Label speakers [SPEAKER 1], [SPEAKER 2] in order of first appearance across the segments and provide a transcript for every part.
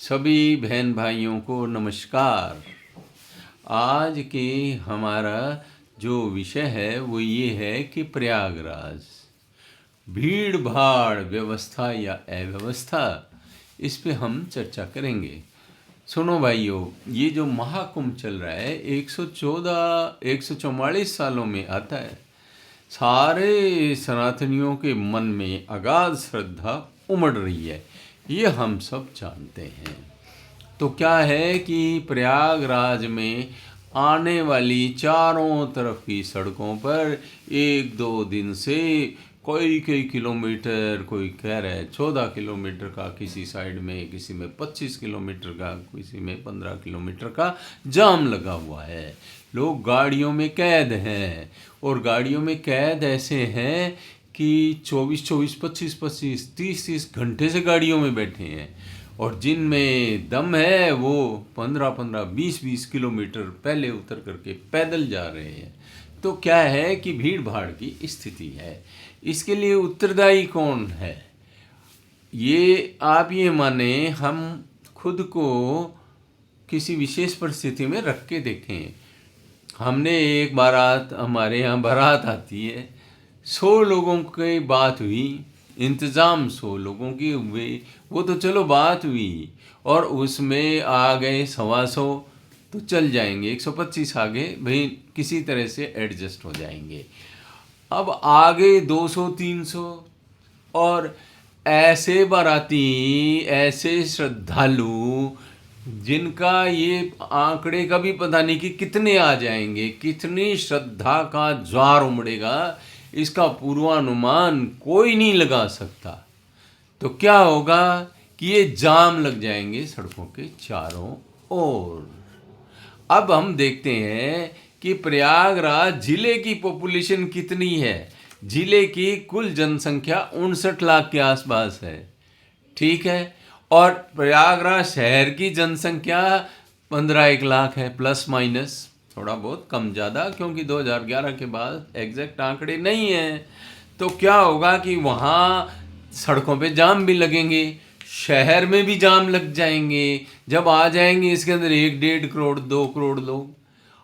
[SPEAKER 1] सभी बहन भाइयों को नमस्कार। आज के हमारा जो विषय है वो ये है कि प्रयागराज भीड़ भाड़ व्यवस्था या अव्यवस्था, इस पे हम चर्चा करेंगे। सुनो भाइयों, ये जो महाकुंभ चल रहा है 144 सालों में आता है। सारे सनातनियों के मन में अगाध श्रद्धा उमड़ रही है, ये हम सब जानते हैं। तो क्या है कि प्रयागराज में आने वाली चारों तरफ की सड़कों पर एक दो दिन से कई कई किलोमीटर, कोई कह रहा है 14 किलोमीटर का किसी साइड में, किसी में 25 किलोमीटर का, किसी में 15 किलोमीटर का जाम लगा हुआ है। लोग गाड़ियों में कैद हैं, और गाड़ियों में कैद ऐसे हैं कि 24-24, 25-25, 30-30 घंटे से गाड़ियों में बैठे हैं, और जिनमें दम है वो 15-15, 20-20 किलोमीटर पहले उतर करके पैदल जा रहे हैं। तो क्या है कि भीड़ भाड़ की स्थिति है। इसके लिए उत्तरदायी कौन है? ये आप ये माने, हम खुद को किसी विशेष परिस्थिति में रख के देखें। हमने एक बारात, हमारे यहाँ बारात आती है, 100 लोगों की बात हुई, इंतज़ाम 100 लोगों की हुए, वो तो चलो बात हुई, और उसमें आ गए 125 तो चल जाएंगे, 125 आ गए भाई, किसी तरह से एडजस्ट हो जाएंगे। अब आगे 200-300, और ऐसे बाराती, ऐसे श्रद्धालु जिनका ये आंकड़े का भी पता नहीं कि कितने आ जाएंगे, कितनी श्रद्धा का ज्वार उमड़ेगा, इसका पूर्वानुमान कोई नहीं लगा सकता। तो क्या होगा कि ये जाम लग जाएंगे सड़कों के चारों ओर। अब हम देखते हैं कि प्रयागराज जिले की पॉपुलेशन कितनी है। जिले की कुल जनसंख्या 59 लाख के आसपास है, ठीक है, और प्रयागराज शहर की जनसंख्या 15-1 लाख है, प्लस माइनस थोड़ा बहुत कम ज़्यादा, क्योंकि 2011 के बाद एग्जैक्ट आंकड़े नहीं हैं। तो क्या होगा कि वहाँ सड़कों पे जाम भी लगेंगे, शहर में भी जाम लग जाएंगे। जब आ जाएंगे इसके अंदर 1-1.5 करोड़ 2 करोड़ लोग,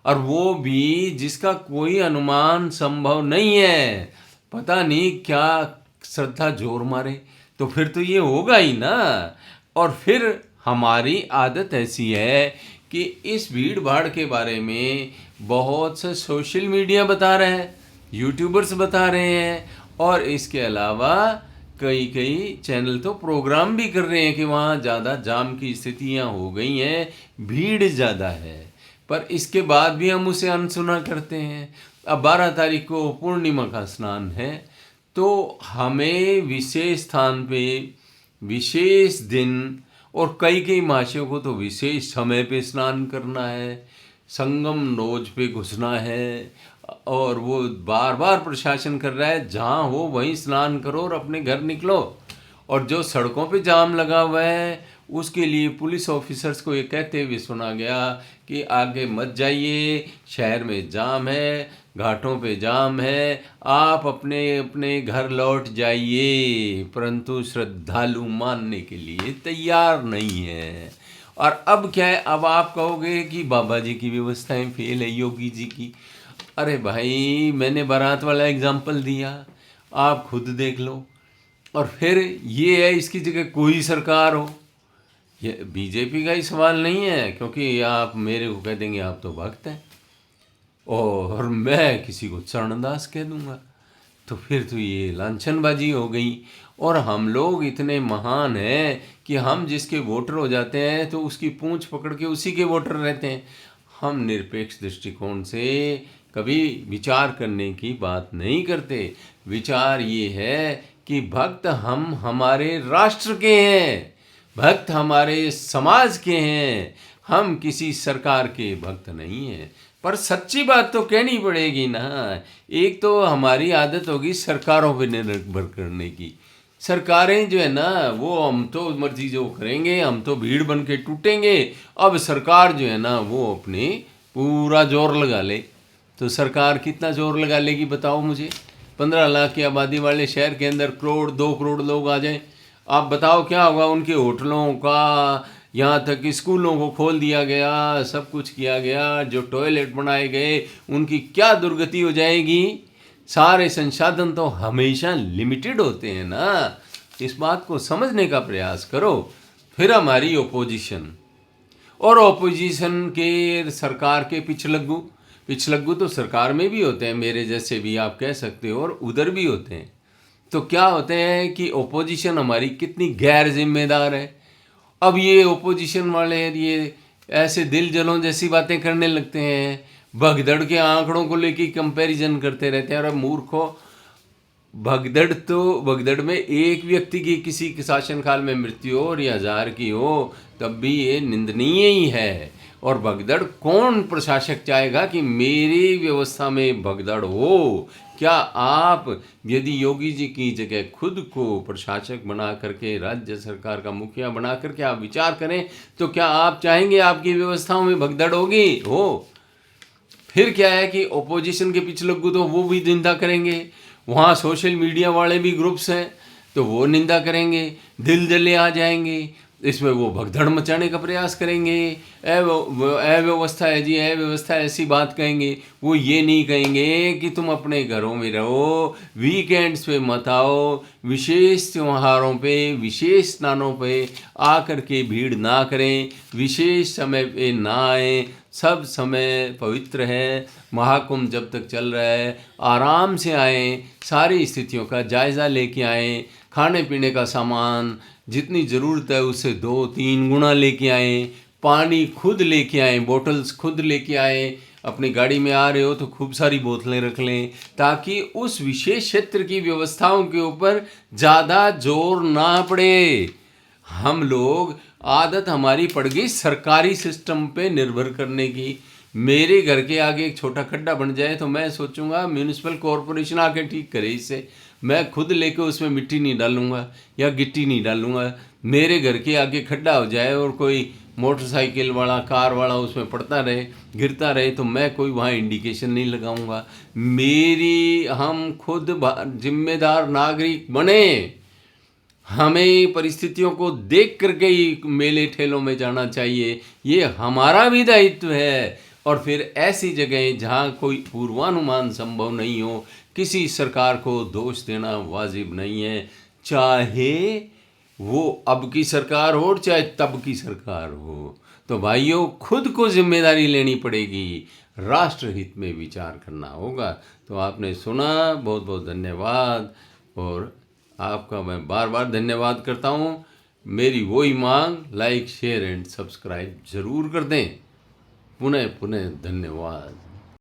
[SPEAKER 1] और वो भी जिसका कोई अनुमान संभव नहीं है, पता नहीं क्या श्रद्धा जोर मारे, तो फिर तो ये होगा ही ना। और फिर हमारी आदत ऐसी है कि इस भीड़ भाड़ के बारे में बहुत से सोशल मीडिया बता रहे हैं, यूट्यूबर्स बता रहे हैं, और इसके अलावा कई कई चैनल तो प्रोग्राम भी कर रहे हैं कि वहाँ ज़्यादा जाम की स्थितियाँ हो गई हैं, भीड़ ज़्यादा है। पर इसके बाद भी हम उसे अनसुना करते हैं। अब 12 तारीख को पूर्णिमा का स्नान है, तो हमें विशेष स्थान पे, विशेष दिन, और कई कई महाशयों को तो विशेष समय पे स्नान करना है, संगम नोज पे घुसना है, और वो बार बार प्रशासन कर रहा है जहाँ हो वहीं स्नान करो और अपने घर निकलो। और जो सड़कों पे जाम लगा हुआ है उसके लिए पुलिस ऑफिसर्स को ये कहते हुए सुना गया कि आगे मत जाइए, शहर में जाम है, घाटों पे जाम है, आप अपने अपने घर लौट जाइए। परंतु श्रद्धालु मानने के लिए तैयार नहीं है। और अब क्या है, अब आप कहोगे कि बाबा जी की व्यवस्थाएं फेल है, योगी जी की। अरे भाई, मैंने बारात वाला एग्जाम्पल दिया, आप खुद देख लो। और फिर ये है, इसकी जगह कोई सरकार हो, ये बीजेपी का ही सवाल नहीं है, क्योंकि आप मेरे को कह देंगे आप तो भक्त हैं, और मैं किसी को चरणदास कह दूंगा, तो फिर तो ये लांछनबाजी हो गई। और हम लोग इतने महान हैं कि हम जिसके वोटर हो जाते हैं तो उसकी पूंछ पकड़ के उसी के वोटर रहते हैं। हम निरपेक्ष दृष्टिकोण से कभी विचार करने की बात नहीं करते। विचार ये है कि भक्त हम हमारे राष्ट्र के हैं, भक्त हमारे समाज के हैं, हम किसी सरकार के भक्त नहीं हैं। पर सच्ची बात तो कहनी पड़ेगी ना। एक तो हमारी आदत होगी सरकारों पे निर्भर करने की। सरकारें जो है ना, वो हम तो मर्जी जो करेंगे, हम तो भीड़ बन के टूटेंगे। अब सरकार जो है ना, वो अपने पूरा जोर लगा ले, तो सरकार कितना जोर लगा लेगी बताओ मुझे। 15 लाख की आबादी वाले शहर के अंदर 1-2 करोड़ लोग आ जाएं, आप बताओ क्या होगा। उनके होटलों का, यहाँ तक कि स्कूलों को खोल दिया गया, सब कुछ किया गया, जो टॉयलेट बनाए गए उनकी क्या दुर्गति हो जाएगी। सारे संसाधन तो हमेशा लिमिटेड होते हैं ना, इस बात को समझने का प्रयास करो। फिर हमारी ओपोजिशन, और ओपोजिशन के सरकार के पिछलग्गू तो सरकार में भी होते हैं, मेरे जैसे भी आप कह सकते हो, और उधर भी होते हैं। तो क्या होते हैं कि ओपोजिशन हमारी कितनी गैर जिम्मेदार है। अब ये ओपोजिशन वाले ये ऐसे दिल जलों जैसी बातें करने लगते हैं, भगदड़ के आंकड़ों को लेके कंपैरिजन करते रहते हैं। और मूर्खों, भगदड़ में एक व्यक्ति की किसी के शासनकाल में मृत्यु हो और या 1000 की हो, तब भी ये निंदनीय ही है। और भगदड़ कौन प्रशासक चाहेगा कि मेरी व्यवस्था में भगदड़ हो। क्या आप यदि योगी जी की जगह खुद को प्रशासक बना करके, राज्य सरकार का मुखिया बना करके आप विचार करें, तो क्या आप चाहेंगे आपकी व्यवस्थाओं में भगदड़ होगी? फिर क्या है कि ओपोजिशन के पिछलग्गू तो वो भी निंदा करेंगे, वहाँ सोशल मीडिया वाले भी ग्रुप्स हैं तो वो निंदा करेंगे, दिल जले आ जाएंगे, इसमें वो भगदड़ मचाने का प्रयास करेंगे। अव्यवस्था है जी, अव्यवस्था, ऐसी बात कहेंगे। वो ये नहीं कहेंगे कि तुम अपने घरों में रहो, वीकेंड्स पे मत आओ, विशेष त्योहारों पे, विशेष स्नानों पे आकर के भीड़ ना करें, विशेष समय पे ना आए, सब समय पवित्र है। महाकुंभ जब तक चल रहा है आराम से आएँ, सारी स्थितियों का जायज़ा लेके आएँ, खाने पीने का सामान जितनी ज़रूरत है उससे 2-3 गुना लेके आएँ, पानी खुद लेके आएँ, बोतल्स खुद लेके आएँ। अपनी गाड़ी में आ रहे हो तो खूब सारी बोतलें रख लें, ताकि उस विशेष क्षेत्र की व्यवस्थाओं के ऊपर ज़्यादा जोर ना पड़े। हम लोग, आदत हमारी पड़ गई सरकारी सिस्टम पे निर्भर करने की। मेरे घर के आगे एक छोटा खड्डा बन जाए तो मैं सोचूंगा म्यूनिसिपल कॉरपोरेशन आके ठीक करे इसे, मैं खुद लेके उसमें मिट्टी नहीं डालूंगा या गिट्टी नहीं डालूंगा। मेरे घर के आगे खड्डा हो जाए और कोई मोटरसाइकिल वाला, कार वाला उसमें पड़ता रहे, गिरता रहे, तो मैं कोई वहाँ इंडिकेशन नहीं लगाऊंगा। हम खुद जिम्मेदार नागरिक बने, हमें परिस्थितियों को देख करके ही मेले ठेलों में जाना चाहिए, ये हमारा भी दायित्व है। और फिर ऐसी जगह जहाँ कोई पूर्वानुमान संभव नहीं हो, किसी सरकार को दोष देना वाजिब नहीं है, चाहे वो अब की सरकार हो और चाहे तब की सरकार हो। तो भाइयों, खुद को जिम्मेदारी लेनी पड़ेगी, राष्ट्र हित में विचार करना होगा। तो आपने सुना, बहुत बहुत धन्यवाद। और आपका मैं बार बार धन्यवाद करता हूँ। मेरी वही मांग, लाइक, शेयर एंड सब्सक्राइब जरूर कर दें। पुनः पुनः धन्यवाद।